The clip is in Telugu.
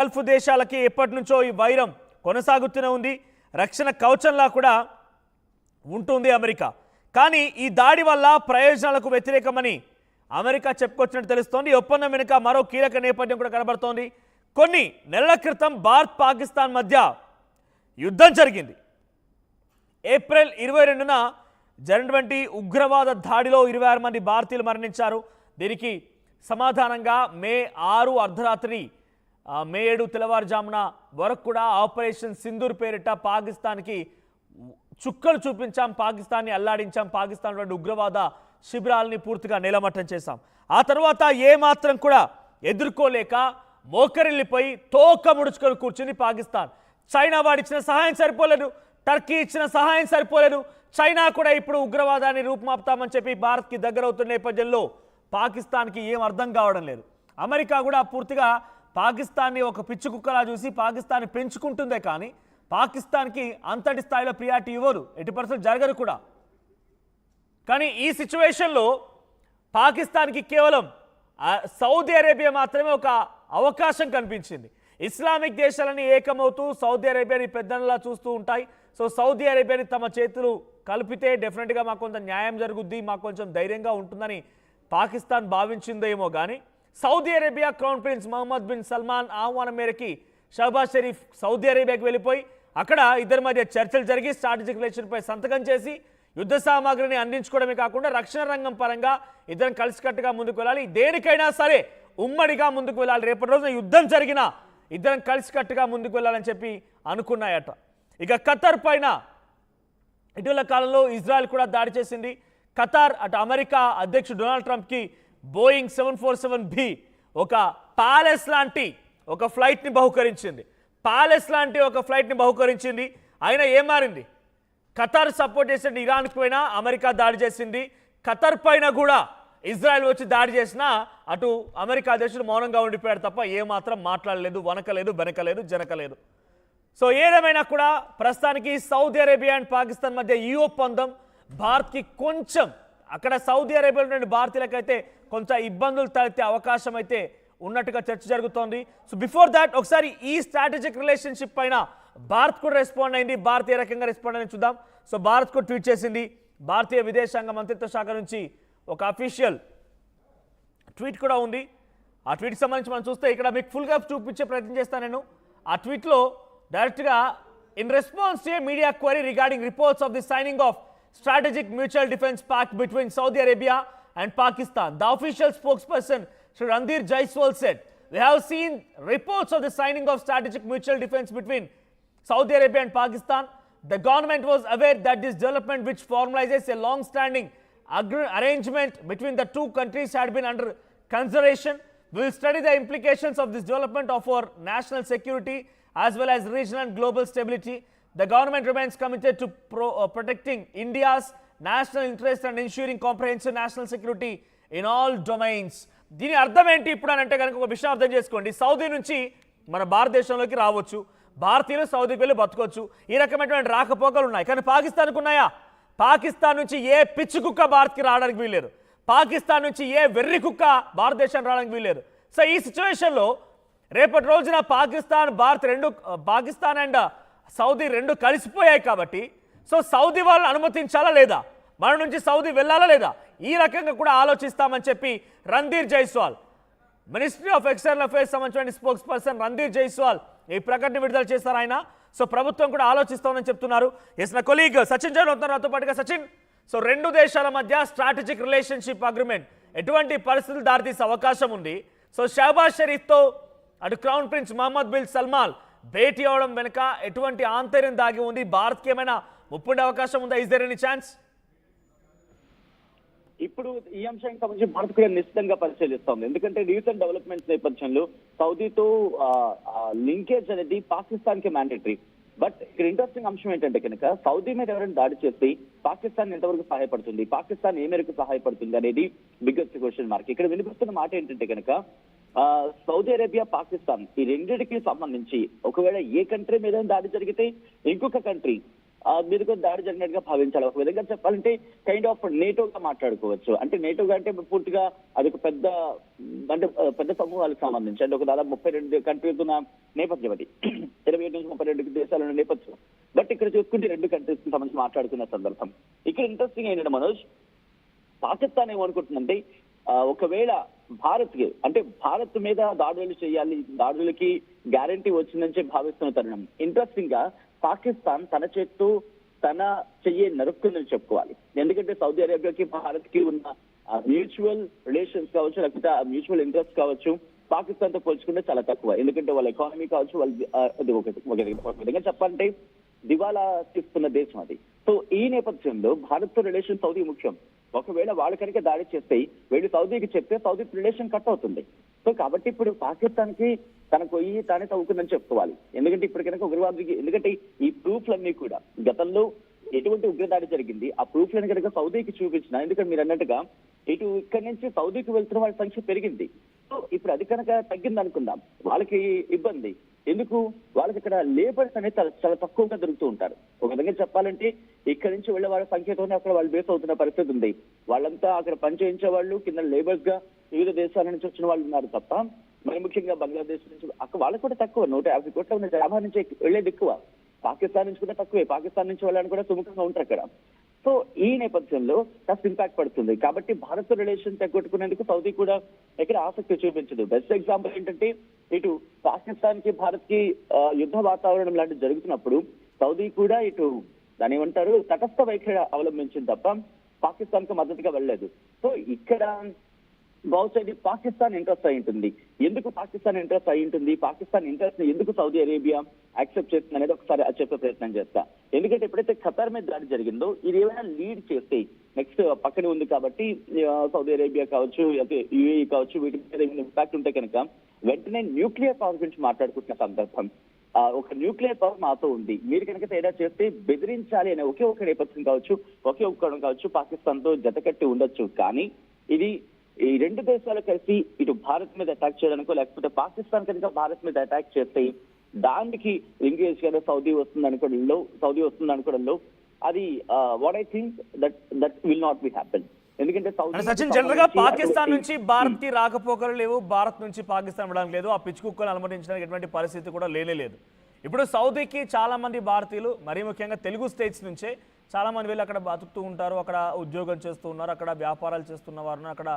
గల్ఫ్ దేశాలకి ఎప్పటి నుంచో ఈ వైరం కొనసాగుతూనే ఉంది. రక్షణ కవచంలా కూడా ఉంటుంది అమెరికా. కానీ ఈ దాడి వల్ల ప్రయోజనాలకు వ్యతిరేకమని అమెరికా చెప్పుకొచ్చినట్టు తెలుస్తోంది. ఈ ఒప్పందం వెనుక మరో కీలక నేపథ్యం కూడా కనబడుతోంది. కొన్ని నెలల క్రితం భారత్ పాకిస్తాన్ మధ్య యుద్ధం జరిగింది. ఏప్రిల్ 22న జరిగినటువంటి ఉగ్రవాద దాడిలో 26 మంది భారతీయులు మరణించారు. దీనికి సమాధానంగా మే 6 అర్ధరాత్రి మే 7 తెల్లవారుజామున వరకు కూడా ఆపరేషన్ సింధూర్ పేరిట పాకిస్తాన్కి చుక్కలు చూపించాం, పాకిస్తాన్ని అల్లాడించాం, పాకిస్తాన్ ఉగ్రవాద శిబిరాలని పూర్తిగా నేలమట్టం చేశాం. ఆ తర్వాత ఏమాత్రం కూడా ఎదుర్కోలేక మోకరిల్లిపోయి తోక ముడుచుకొని కూర్చుని పాకిస్తాన్. చైనా వాడిచ్చిన సహాయం సరిపోలేదు, టర్కీ ఇచ్చిన సహాయం సరిపోలేదు, చైనా కూడా ఇప్పుడు ఉగ్రవాదాన్ని రూపుమాపుతామని చెప్పి భారత్కి దగ్గర అవుతున్న నేపథ్యంలో పాకిస్తాన్కి ఏం అర్థం కావడం లేదు. అమెరికా కూడా పూర్తిగా పాకిస్తాన్ని ఒక పిచ్చి కుక్కలా చూసి పాకిస్తాన్ని పెంచుకుంటుందే కానీ పాకిస్తాన్కి అంతటి స్థాయిలో ప్రియారిటీ ఇవ్వరు, 80% జరగదు కూడా. కానీ ఈ సిచ్యువేషన్లో పాకిస్తాన్కి కేవలం సౌదీ అరేబియా మాత్రమే ఒక అవకాశం కనిపించింది. ఇస్లామిక్ దేశాలని ఏకమవుతూ సౌదీ అరేబియాని పెద్దలా చూస్తూ ఉంటాయి. సో సౌదీ అరేబియాని తమ చేతులు కలిపితే డెఫినెట్గా మాకు కొంత న్యాయం జరుగుద్ది, మాకు కొంచెం ధైర్యంగా ఉంటుందని పాకిస్తాన్ భావించిందేమో. కానీ Saudi Arabia crown prince Mohammed bin Salman ఆహ్వానం మేరకి షహబాజ్ షరీఫ్ సౌదీ అరేబియాకి వెళ్ళిపోయి అక్కడ ఇద్దరి మధ్య చర్చలు జరిగి స్ట్రాటజిక్ రిలేషన్పై సంతకం చేసి యుద్ధ సామాగ్రిని అందించుకోవడమే కాకుండా రక్షణ రంగం పరంగా ఇద్దరం కలిసికట్టుగా ముందుకు వెళ్ళాలి, దేనికైనా సరే ఉమ్మడిగా ముందుకు వెళ్ళాలి, రేపటి రోజున యుద్ధం జరిగినా ఇద్దరం కలిసికట్టుగా ముందుకు వెళ్ళాలని చెప్పి అనుకున్నాయట. ఇక ఖతర్ పైన ఇటీవల కాలంలో ఇజ్రాయెల్ కూడా దాడి చేసింది. ఖతార్ అటు అమెరికా అధ్యక్షుడు డొనాల్డ్ ట్రంప్కి బోయింగ్ 747B ఒక ప్యాలెస్ లాంటి ఒక ఫ్లైట్ని బహుకరించింది. అయినా ఏం మారింది? ఖతార్ సపోర్ట్ చేసిన ఇరాన్కి పైన అమెరికా దాడి చేసింది. ఖతర్ పైన కూడా ఇజ్రాయెల్ వచ్చి దాడి చేసినా అటు అమెరికా అధ్యక్షుడు మౌనంగా ఉండిపోయాడు తప్ప ఏమాత్రం మాట్లాడలేదు, వనకలేదు, బెనకలేదు, జనకలేదు. సో ఏదేమైనా కూడా ప్రస్తుతానికి సౌదీ అరేబియా అండ్ పాకిస్తాన్ మధ్య ఈ ఒప్పందం భారత్కి కొంచెం అక్కడ సౌదీ అరేబియాలో నుండి భారతీయులకైతే కొంత ఇబ్బందులు తలెత్తే అవకాశం అయితే ఉన్నట్టుగా చర్చ జరుగుతోంది. సో బిఫోర్ దాట్ ఒకసారి ఈ స్ట్రాటజిక్ రిలేషన్షిప్ పైన భారత్ కూడా రెస్పాండ్ అయింది. భారత్ ఏ రకంగా రెస్పాండ్ అయింది చూద్దాం. సో భారత్ కూడా ట్వీట్ చేసింది. భారతీయ విదేశాంగ మంత్రిత్వ శాఖ నుంచి ఒక అఫీషియల్ ట్వీట్ కూడా ఉంది. ఆ ట్వీట్కి సంబంధించి మనం చూస్తే ఇక్కడ మీకు ఫుల్గా చూపించే ప్రయత్నం చేస్తాను నేను. ఆ ట్వీట్లో డైరెక్ట్గా in response to A media query regarding reports of the signing off strategic mutual defense pact between Saudi Arabia and Pakistan, the official spokesperson Shri Randir Jaiswal said, "We have seen reports of the signing of strategic mutual defense between Saudi Arabia and Pakistan. The government was aware that this development, which formalizes a long-standing arrangement between the two countries, had been under consideration. We will study the implications of this development for national security as well as regional and global stability. The government remains committed to protecting India's national interest and ensuring comprehensive national security in all domains." దీని అర్థం ఏంటి ఇప్పుడు అని అంటే కనుక ఒక విషయం అర్థం చేసుకోండి. సౌదీ నుంచి మన భారతదేశంలోకి రావచ్చు, భారతీయులు సౌదీకి వెళ్ళి బతకొచ్చు, ఈ రకమైనటువంటి రాకపోకలు ఉన్నాయి. కానీ పాకిస్తాన్కు ఉన్నాయా? పాకిస్తాన్ నుంచి ఏ పిచ్చి కుక్క భారత్కి రావడానికి వీల్లేదు, పాకిస్తాన్ నుంచి ఏ వెర్రి కుక్క భారతదేశానికి రావడానికి వీల్లేదు. సో ఈ సిచ్యువేషన్లో రేపటి రోజున పాకిస్తాన్ అండ్ సౌదీ రెండు కలిసిపోయాయి కాబట్టి సో సౌదీ వాళ్ళని అనుమతించాలా లేదా, మన నుంచి సౌదీ వెళ్ళాలా లేదా, ఈ రకంగా కూడా ఆలోచిస్తామని చెప్పి Randhir Jaiswal ministry of external affairs సంబంధించిన స్పోక్స్ పర్సన్ రణ్ధీర్ జైస్వాల్ ఈ ప్రకటన విడుదల చేశారు ఆయన. సో ప్రభుత్వం కూడా ఆలోచిస్తామని చెప్తున్నారు. ఎస్ నా కొలీగ్ సచిన్ జైన్ అవుతున్నారు నాతో పాటుగా. సచిన్, సో రెండు దేశాల మధ్య స్ట్రాటజిక్ రిలేషన్షిప్ అగ్రిమెంట్ ఎటువంటి పరిస్థితులు దారితీసే అవకాశం ఉంది? సో షహబాజ్ షరీఫ్తో అటు crown prince Mohammed bin Salman భేటీ అవడం వెనుక ఎటువంటి ఆంతర్యం దాగి ఉంది? భారత్కి ఏమైనా ముప్పుండే అవకాశం ఉందా? Is there any chance? ఇప్పుడు ఈ అంశానికి సంబంధించి భారత్ కూడా నిశ్చితంగా పరిశీలిస్తోంది. ఎందుకంటే రీసెంట్ డెవలప్మెంట్స్ నేపథ్యంలో సౌదీతో లింకేజ్ అనేది పాకిస్తాన్ కి మ్యాండేటరీ. బట్ ఇక్కడ ఇంట్రెస్టింగ్ అంశం ఏంటంటే కనుక సౌదీ మీద ఎవరైనా దాడి చేస్తే పాకిస్తాన్ ఎంతవరకు సహాయపడుతుంది, పాకిస్తాన్ ఏ మేరకు సహాయపడుతుంది అనేది బిగ్గెస్ట్ క్వశ్చన్ మార్క్. ఇక్కడ వినిపిస్తున్న మాట ఏంటంటే కనుక సౌదీ అరేబియా, పాకిస్తాన్ ఈ రెండింటికి సంబంధించి ఒకవేళ ఏ కంట్రీ మీద దాడి జరిగితే ఇంకొక కంట్రీ మీద కూడా దాడి జరిగినట్టుగా భావించాలి. ఒక విధంగా చెప్పాలంటే కైండ్ ఆఫ్ నేటోగా మాట్లాడుకోవచ్చు. అంటే నేటోగా అంటే పూర్తిగా అది ఒక పెద్ద అంటే పెద్ద సమూహాలకు సంబంధించి అంటే ఒక దాదాపు 32 కంట్రీస్ ఉన్న నేపథ్యం అది. 27 నుంచి 32 దేశాలు ఉన్న నేపథ్యం. బట్ ఇక్కడ చూసుకుంటే 2 కంట్రీస్ కి సంబంధించి మాట్లాడుకున్న సందర్భం. ఇక్కడ ఇంట్రెస్టింగ్ ఏంటంటే మనోజ్, పాకిస్తాన్ ఏమనుకుంటుందంటే ఒకవేళ భారత్ మీద దాడులు చేయాలి, దాడులకి గ్యారంటీ వచ్చిందని చెప్పి భావిస్తున్న తరుణం ఇంట్రెస్టింగ్ గా పాకిస్తాన్ తన చేత్తు తన చెయ్యి నరుక్కుందని చెప్పుకోవాలి. ఎందుకంటే సౌదీ అరేబియాకి భారత్ కి ఉన్న మ్యూచువల్ రిలేషన్స్ కావచ్చు, లేకపోతే మ్యూచువల్ ఇంట్రెస్ట్ కావచ్చు పాకిస్తాన్ తో పోల్చుకుంటే చాలా తక్కువ. ఎందుకంటే వాళ్ళ ఎకానమీ కావచ్చు, అది ఒక విధంగా చెప్పాలంటే దివాలా తీస్తున్న దేశం అది. సో ఈ నేపథ్యంలో భారత్ తో రిలేషన్ సౌదీ ముఖ్యం. ఒకవేళ వాళ్ళు కనుక దాడి చేస్తే వీళ్ళు సౌదీకి చెప్తే సౌదీ రిలేషన్ కట్ అవుతుంది. సో కాబట్టి ఇప్పుడు పాకిస్తాన్ కి తనకు తానే తవ్వుకుందని చెప్పుకోవాలి. ఎందుకంటే ఇప్పుడు కనుక ఉగ్రవాదికి, ఎందుకంటే ఈ ప్రూఫ్లన్నీ కూడా గతంలో ఎటువంటి ఉగ్రదాడి జరిగింది ఆ ప్రూఫ్లను కనుక సౌదీకి చూపించిన, ఎందుకంటే మీరు అన్నట్టుగా ఇక్కడి నుంచి సౌదీకి వెళ్తున్న వాళ్ళ సంఖ్య పెరిగింది. సో ఇప్పుడు అది కనుక తగ్గింది అనుకుందాం, వాళ్ళకి ఇబ్బంది. ఎందుకు? వాళ్ళకి ఇక్కడ లేబర్స్ అనేది చాలా తక్కువగా దొరుకుతూ ఉంటారు. ఒక విధంగా చెప్పాలంటే ఇక్కడి నుంచి వెళ్ళే వాళ్ళ సంఖ్యతోనే అక్కడ వాళ్ళు బేస్ అవుతున్న పరిస్థితి ఉంది. వాళ్ళంతా అక్కడ పనిచేయించే వాళ్ళు కింద లేబర్స్ గా వివిధ దేశాల నుంచి వచ్చిన వాళ్ళు ఉన్నారు తప్ప, మరి ముఖ్యంగా బంగ్లాదేశ్ నుంచి అక్కడ వాళ్ళకు కూడా తక్కువ. 150 కోట్ల ఉన్న జనాభా నుంచి వెళ్ళేది ఎక్కువ. పాకిస్తాన్ నుంచి కూడా తక్కువే. పాకిస్తాన్ నుంచి వాళ్ళని కూడా సుముఖంగా ఉంటారు అక్కడ. సో ఈ నేపథ్యంలో కాస్త ఇంపాక్ట్ పడుతుంది. కాబట్టి భారత్ రిలేషన్ తగ్గొట్టుకునేందుకు సౌదీ కూడా ఎక్కడ ఆసక్తి చూపించదు. బెస్ట్ ఎగ్జాంపుల్ ఏంటంటే ఇటు పాకిస్తాన్ కి భారత్ కి యుద్ధ వాతావరణం లాంటివి జరుగుతున్నప్పుడు సౌదీ కూడా ఇటు దాని ఏమంటారు తటస్థ వైఖరి అవలంబించింది తప్ప పాకిస్తాన్ కు మద్దతుగా వెళ్ళలేదు. సో ఇక్కడ బహుశా ఇది పాకిస్తాన్ ఇంట్రెస్ట్ అయి ఉంటుంది. ఎందుకు పాకిస్తాన్ ఇంట్రెస్ట్ అయి ఉంటుంది, పాకిస్తాన్ ఇంట్రెస్ట్ ఎందుకు సౌదీ అరేబియా యాక్సెప్ట్ చేస్తుంది అనేది ఒకసారి చెప్పే ప్రయత్నం చేస్తా. ఎందుకంటే ఎప్పుడైతే ఖతార్ మీద దాడి జరిగిందో ఇది ఏమైనా లీడ్ చేస్తే నెక్స్ట్ పక్కనే ఉంది కాబట్టి సౌదీ అరేబియా కావచ్చు, యుఏఈ కావచ్చు, వీటి మీద ఏమైనా ఇంపాక్ట్ ఉంటే కనుక వెంటనే న్యూక్లియర్ పవర్ గురించి మాట్లాడుకుంటున్న సందర్భం. ఒక న్యూక్లియర్ పవర్ మాతో ఉంది, మీరు కనుక తేడా చేస్తే బెదిరించాలి అనే ఒకే ఒక నేపథ్యం కావచ్చు, ఒకే ఒక కోణం కావచ్చు పాకిస్తాన్ తో జతకట్టి ఉండొచ్చు. కానీ ఇది ఈ 2 దేశాలు కలిసి ఇటు భారత్ మీద అటాక్ చేయడానికో, లేకపోతే పాకిస్తాన్ కనుక భారత్ మీద అటాక్ చేస్తే దానికి ఎంగేజ్ గా సౌదీ వస్తుంది అనుకోవడంలో అది what I think that will not be happen. ఎందుకంటే సచిన్ జనరల్ గా పాకిస్తాన్ నుంచి భారత్ కి రాకపోకలు లేవు, భారత్ నుంచి పాకిస్తాన్ వెళ్ళడానికి లేదు, ఆ పిచ్చి కుక్కలు అనుమతించడానికి ఎటువంటి పరిస్థితి కూడా లేదు. ఇప్పుడు సౌదీకి చాలా మంది భారతీయులు, మరీ ముఖ్యంగా తెలుగు స్టేట్స్ నుంచే చాలా మంది వెళ్ళి అక్కడ బతుకుతూ ఉంటారు, అక్కడ ఉద్యోగం చేస్తూ ఉన్నారు, అక్కడ వ్యాపారాలు చేస్తున్న వారు, అక్కడ